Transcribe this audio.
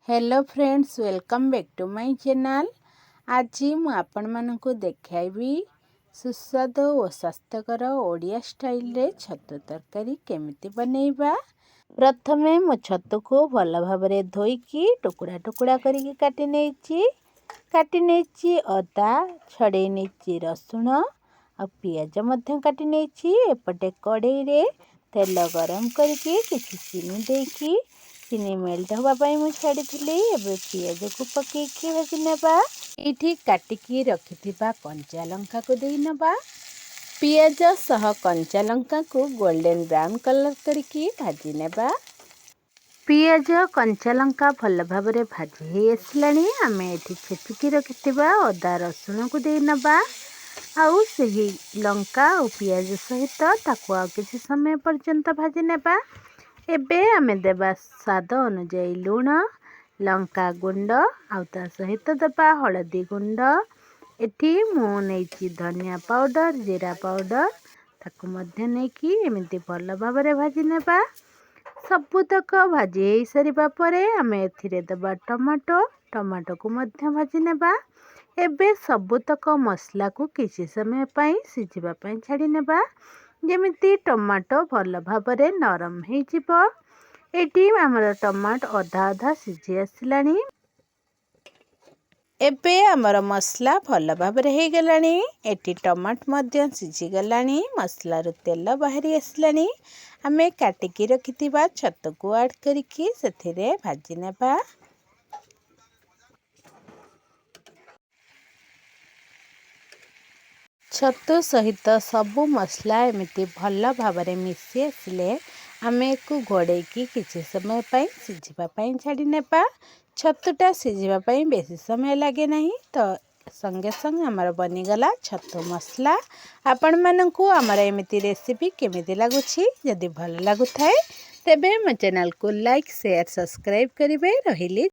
Hello friends, welcome back to my channel. आज मु आपण मानकु देखाइबी सुस्वादु और स्वास्थ्यकर ओडिया स्टाइल रे छतु तरकारी केमिति बनैबा। प्रथमे मु छतु को भल भाबरे धोईकी टुकुड़ा टुकुड़ा करिके काटी नेछि अदा छड़े नेछि रसुण आ पियाज मध्य काटी नेछि। एपटे कड़ाई रे तेल गरम करके किछि चीनी देकी चीनी मेल्ट होगापाई मुझे छाड़ी पियाज को पकईकी भाजी नेबा। ये काटिकी रखिथिबा कंचा लंका को देई नेबा। पियाज सह कंचा लंका को गोल्डन ब्राउन कलर करके भाजी नेबा। पियाज कंचा लंका भल भाबरे भाजी हे आसलानी। आमे एठी छेचिकी रखिथिबा अदा रसुण को देई नेबा। आउ सही लंका और पियाज सहित ताकू आ किछि समय पर्यंत भाजी नेबा। एबे आमे देबा स्वाद अनुଯାयी लुण लंका गुंड आउ ता सहित देबा हलदी गुंड। एठी मु नेछि धनिया पाउडर जीरा पाउडर ताकू मध्य नेकी एमिति भल भाबरे भाजी नेबा। सबुतक भाजी हे सरिबा परे आमे एथिरे देबा टमाटो को मध्य भाजी नेबा। एबे सबुतक मसला को किछि समय पई सिझिबा पई छाड़ी नेबा जेमिति टमाटो भल भाबरे नरम हे जिवो। एटी आमर टमाटो अधा अधा सिझी आसलानी। एबे आमर मसला भल भाबरे हे गलानी। एटी टमाटो मध्य सिझी गलानी, मसला रु तेल बाहरी आसलानी। आमे काटिकी रखिथिबा छतु को ऐड करिकी सेथिरे भाजी नेबा। छतु सहित सबु मसला एमिति भल भाबरे मिसी आसिले आमे को घोड़ेकी किछि समय पई सिझिबा पई छाड़ी नेबा। छतुटा सिझिबा पई बेसी समय लागे नहीं तो संगे संगे आमर बनीगला छतु मसला। आपण मानकु आमर एमिति रेसिपी केमिति लागुछि जदि भल लागुथाए तेबे मो चैनल को लाइक शेयर सब्सक्राइब करिवे। रहिली।